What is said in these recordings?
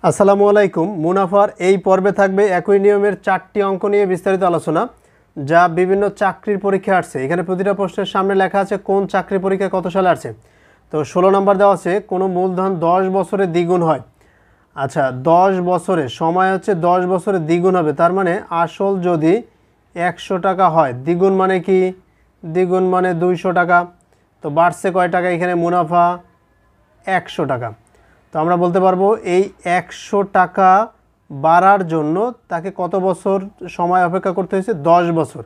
আসসালামু আলাইকুম। মুনাফার এই পর্বে থাকবে একই নিয়মের 4টি অঙ্ক নিয়ে বিস্তারিত আলোচনা, যা বিভিন্ন চাকরির পরীক্ষায় আসছে। এখানে প্রতিটা প্রশ্নের সামনে লেখা আছে কোন চাকরির পরীক্ষা কত সালে আসছে। তো 16 নম্বর দেওয়া আছে, কোনো মূলধন 10 বছরে দ্বিগুণ হয়। আচ্ছা, 10 বছরে সময় হচ্ছে 10 বছরে দ্বিগুণ হবে, তার মানে আসল যদি 100 টাকা হয়, দ্বিগুণ মানে কি? দ্বিগুণ মানে 200 টাকা। তো বাড়ছে কয় টাকা? এখানে মুনাফা 100 টাকা। তো আমরা বলতে পারবো এই 100 টাকা বাড়ার জন্য তাকে কত বছর সময় অপেক্ষা করতে হয়েছে? 10 বছর।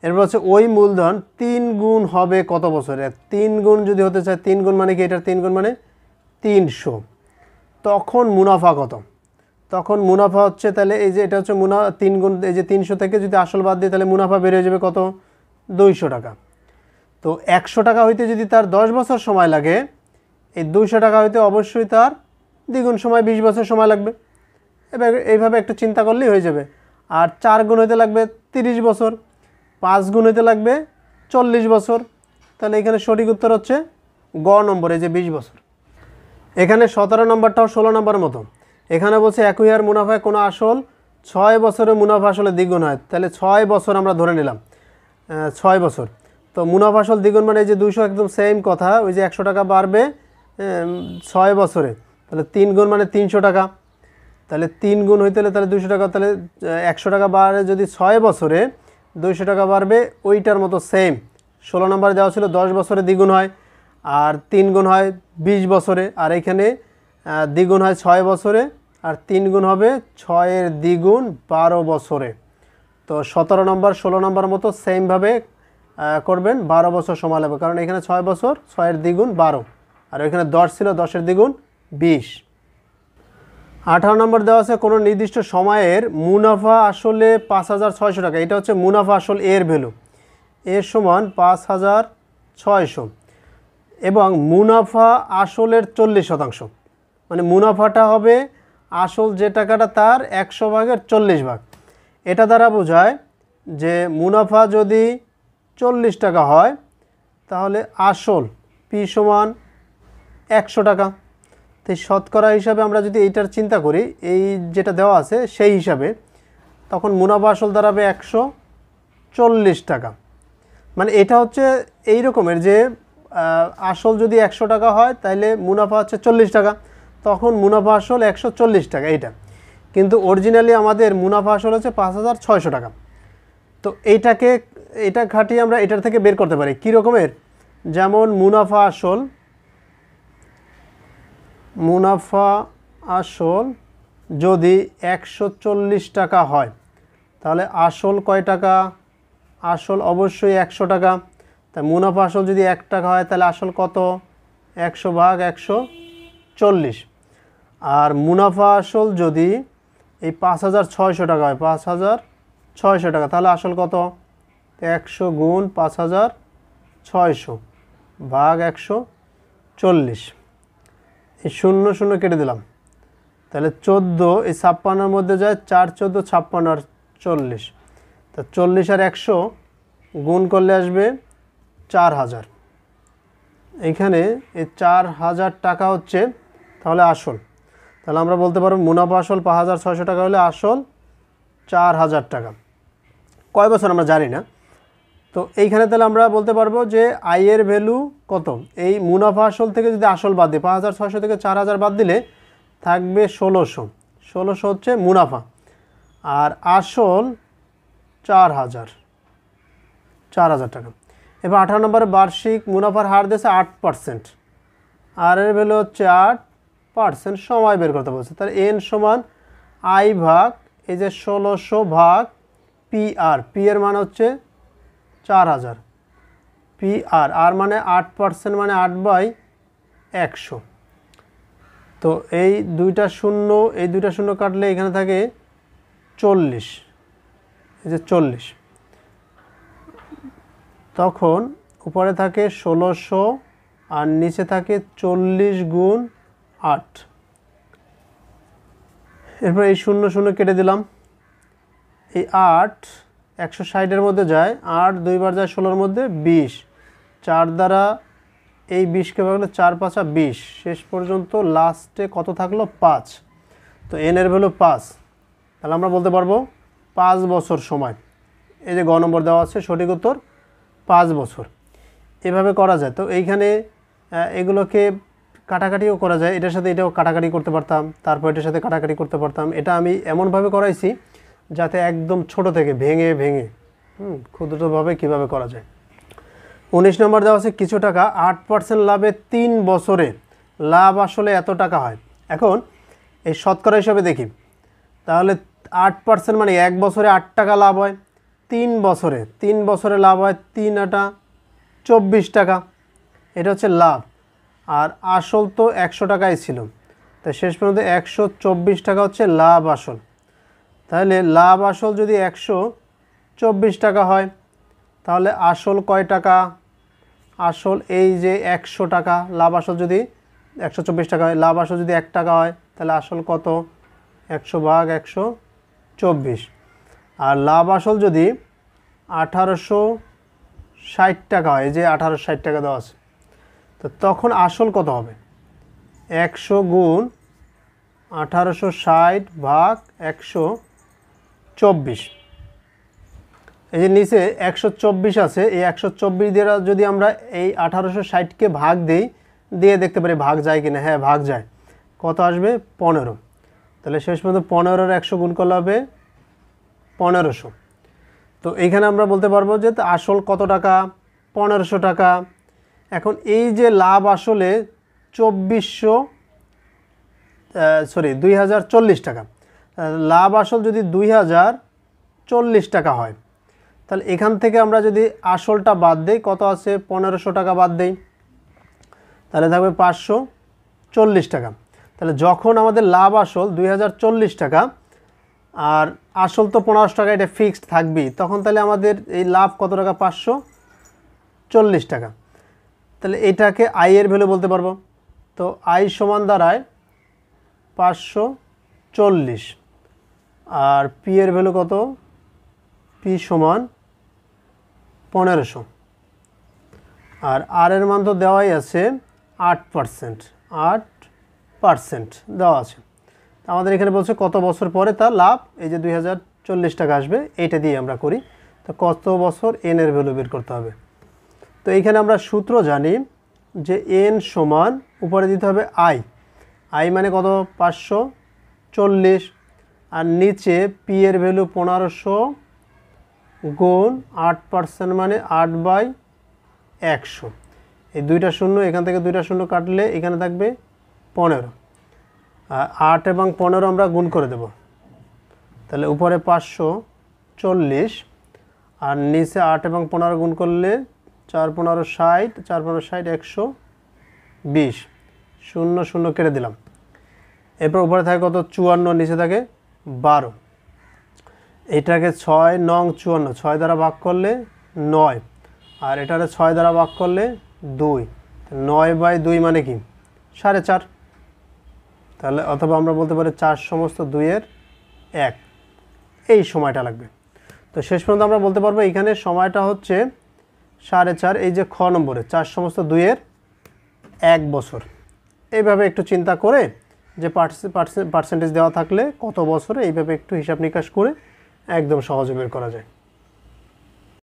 এরপর হচ্ছে ওই মূলধন 3 গুণ হবে কত বছরে? 3 গুণ যদি হতে চায়, 3 গুণ মানে কি? এটার 3 গুণ মানে 300। তখন মুনাফা কত? তখন মুনাফা হচ্ছে, তাহলে এই যে এটা হচ্ছে 3 গুণ, এই যে 300 থেকে যদি আসল বাদ দিই তাহলে মুনাফা বেড়ে যাবে কত? 200 টাকা। তো 100 টাকা হইতে যদি তার 10 বছর সময় লাগে, এই 200 টাকা হইতে অবশ্যই তার দ্বিগুণ সময় 20 বছর সময় লাগবে। এবার এইভাবে একটু চিন্তা করলেই হয়ে যাবে। আর 4 গুণ হইতে লাগবে 30 বছর, 5 গুণ হইতে লাগবে 40 বছর। তাহলে এখানে সঠিক উত্তর হচ্ছে গ নম্বর, এই যে 20 বছর। এখানে 17 নম্বরটাও 16 নম্বর মতো। এখানে বলছে একই হার মুনাফায় কোনো আসল 6 বছরে মুনাফা আসলে দ্বিগুণ হয়। তাহলে 6 বছর আমরা ধরে নিলাম, 6 বছর। তো মুনাফা আসল দ্বিগুণ মানে এই যে 200, একদম সেম কথা। ওই যে 100 টাকা বাড়বে 6 বছরে, তাহলে 3 গুণ মানে 300 টাকা। তাহলে 3 গুণ হইতে হলে তাহলে 200 টাকা, তাহলে 100 টাকা বাড়ে যদি 6 বছরে 200 টাকা বাড়বে, ওইটার মতো সেম 16 নম্বর দেওয়া ছিল 10 বছরে দ্বিগুণ হয়, আর 3 গুণ হয় 20 বছরে, আর এখানে দ্বিগুণ হয় 6 বছরে, আর 3 গুণ হবে 6-এর দ্বিগুণ 12 বছরে। তো 17 নম্বর 16 নম্বর মতো সেমভাবে করবেন, 12 বছর সময় লাগবে, কারণ এখানে 6 বছর, 6-এর দ্বিগুণ 12, আর ওইখানে 10 ছিল, 10-এর দ্বিগুণ 20। 18 নম্বর দেওয়া আছে কোনো নির্দিষ্ট সময়ের মুনাফা আসলে 5600 টাকা। এটা হচ্ছে মুনাফা আসল এর ভ্যালু, এর সমান 5600, এবং মুনাফা আসলের 40%। মানে মুনাফাটা হবে আসল যে টাকাটা তার 100 ভাগের 40 ভাগ। এটা দ্বারা বোঝায় যে মুনাফা যদি 40 টাকা হয়, তাহলে আসল পি সমান 100 টাকা। তো শতকরা হিসাবে আমরা যদি এইটার চিন্তা করি, এই যেটা দেওয়া আছে সেই হিসাবে, তখন মুনাফা আসল দাঁড়াবে 140 টাকা। মানে এটা হচ্ছে এই রকমের যে আসল যদি 100 টাকা হয়, তাহলে মুনাফা হচ্ছে 40 টাকা, তখন মুনাফা আসল 140 টাকা এইটা। কিন্তু অরিজিনালি আমাদের মুনাফা আসল হচ্ছে 5600 টাকা। তো এটা খাটিয়ে আমরা এটার থেকে বের করতে পারি কী রকমের? যেমন মুনাফা আসল যদি 140 টাকা হয়, তাহলে আসল কয় টাকা? আসল অবশ্যই 100 টাকা। তাই মুনাফা আসল যদি 1 টাকা হয়, তাহলে আসল কত? 100 ভাগ 140। আর মুনাফা আসল যদি এই 5600 টাকা হয়, 5600 টাকা, তাহলে আসল কত? 100 গুণ 5600 ভাগ 140। এই 0 0 কেটে দিলাম, তাহলে 14, এই 56-এর মধ্যে যায় 4 14 56 আর 40। তা 40 আর 100 গুণ করলে আসবে 4000। এইখানে এই 4000 টাকা হচ্ছে তাহলে আসল। তাহলে আমরা বলতে পারবো মুনাফা আসল 5600 টাকা হলে আসল 4000 টাকা। কয় বছর আমরা জানি না। তো এইখানে তাহলে আমরা বলতে পারবো যে আয়ের ভ্যালু কত? এই মুনাফা আসল থেকে যদি আসল বাদ দিই, 5600 থেকে 4000 বাদ দিলে থাকবে 1600। 1600 হচ্ছে মুনাফা, আর আসল 4000 টাকা। এবার 18 নম্বরে বার্ষিক মুনাফার হার দিয়েছে 8%, আর এর ভ্যালু হচ্ছে 8%। সময় বের করতে বলছে, তাহলে এন সমান আই ভাগ এই যে 1600 ভাগ পি আর, পি এর মান হচ্ছে 4000, পি আর, আর মানে 8% মানে 8/100। তো এই দুইটা শূন্য কাটলে এখানে থাকে 40, এই যে 40। তখন উপরে থাকে 1600 আর নিচে থাকে 40 গুণ 8। এরপর এই 0 0 কেটে দিলাম, এই 8 160-এর মধ্যে যায়, 8 দুইবার যায় 16-এর মধ্যে 20, 4 দ্বারা এই 20কে ভাগলে 4 5 20, শেষ পর্যন্ত লাস্টে কত থাকলো? 5। তো এন এর ভ্যালু 5, তাহলে আমরা বলতে পারবো 5 বছর সময়। এই যে গ নম্বর দেওয়া আছে, সঠিক উত্তর 5 বছর। এভাবে করা যায়। তো এইখানে এগুলোকে কাটাকাটিও করা যায়, এটার সাথে এটাও কাটাকাটি করতে পারতাম, তারপর এটার সাথে কাটাকাটি করতে পারতাম। এটা আমি এমনভাবে করাইছি যাতে একদম ছোট থেকে ভেঙে ভেঙে ক্ষুদ্রভাবে কীভাবে করা যায়। 19 নম্বর দেওয়া আছে কিছু টাকা 8% লাভে 3 বছরে লাভ আসলে এত টাকা হয়। এখন এই শতকরা হিসাবে দেখি, তাহলে 8% মানে 1 বছরে 8 টাকা লাভ হয়, 3 বছরে লাভ হয় 3 8 24 টাকা, এটা হচ্ছে লাভ। আর আসল তো 100 টাকাই ছিল, তাই শেষ পর্যন্ত 124 টাকা হচ্ছে লাভ আসল। তাহলে লাভ আসল যদি 124 টাকা হয়, তাহলে আসল কয় টাকা? আসল এই যে 100 টাকা, লাভ আসল যদি 124 টাকা হয়, লাভ আসল যদি 1 টাকা হয়, তাহলে আসল কত? 100 ভাগ 124। আর লাভ আসল যদি 1860 টাকা হয়, এই যে 1860 টাকা দেওয়া আছে, তো তখন আসল কত হবে? 100 গুণ 1860 ভাগ 124। এই যে নিচে 124 আছে, এই 124 দিয়ে যদি আমরা এই 1860কে ভাগ দিই, দিয়ে দেখতে পারি ভাগ যায় কিনা। হ্যাঁ, ভাগ যায়। কত আসবে? 15। তাহলে শেষ পর্যন্ত 15-এর 100 গুণ করলে হবে 1500। তো এইখানে আমরা বলতে পারবো যে আসল কত টাকা? 1500 টাকা। এখন এই যে লাভ আসলে 2040 টাকা, লাভ আসল যদি 2040 টাকা হয়, তাহলে এখান থেকে আমরা যদি আসলটা বাদ দেই, কত আছে? 1500 টাকা বাদ দেই, তাহলে থাকবে 540 টাকা। তাহলে যখন আমাদের লাভ আসল 2040 টাকা আর আসল তো 1500 টাকা, এটা ফিক্সড থাকবেই, তখন তাহলে আমাদের এই লাভ কত টাকা? 540 টাকা। তাহলে এটাকে আই এর ভ্যালু বলতে পারবো। তো আই সমান দাঁড়ায় 540, আর পি এর ভ্যালু কত? পি সমান 1500, আর আর এর মান তো দেওয়াই আছে 8%, 8% দেওয়া আছে। আমাদের এখানে বলছে কত বছর পরে তার লাভ, এই যে 2040 টাকা আসবে, এইটা দিয়ে আমরা করি। তো কত বছর এন এর ভ্যালু বের করতে হবে। তো এইখানে আমরা সূত্র জানি যে এন সমান উপরে দিতে হবে আই, আই মানে কত? 540, আর নিচে পি এর ভ্যালু 1500 গুণ 8% মানে 8/100। এই দুইটা শূন্য, এখান থেকে দুইটা শূন্য কাটলে এখানে থাকবে 15, আর 8 এবং 15 আমরা গুণ করে দেব। তাহলে উপরে 540, আর নিচে 8 এবং 15 গুণ করলে 4 15 60, 4 15 60, 120, 0 0 কেটে দিলাম। এরপর উপরে থাকে কত? 54, নিচে থাকে 12। এটাকে 6 নং 54, 6 দ্বারা ভাগ করলে 9, আর এটাকে 6 দ্বারা ভাগ করলে 2, 9/2 মানে কি? 4.5। তাহলে অথবা আমরা বলতে পারি 4 সমস্ত 2-এর 1, এই সময়টা লাগবে। তো শেষ পর্যন্ত আমরা বলতে পারবো এখানে সময়টা হচ্ছে 4.5, এই যে খ নম্বরে 4 সমস্ত 2-এর 1 বছর। এইভাবে একটু চিন্তা করে যে পার্সেন্টেজ দেওয়া থাকলে কত বছরে, এইভাবে একটু হিসাব নিকাশ করে একদম সহজে বের করা যায়।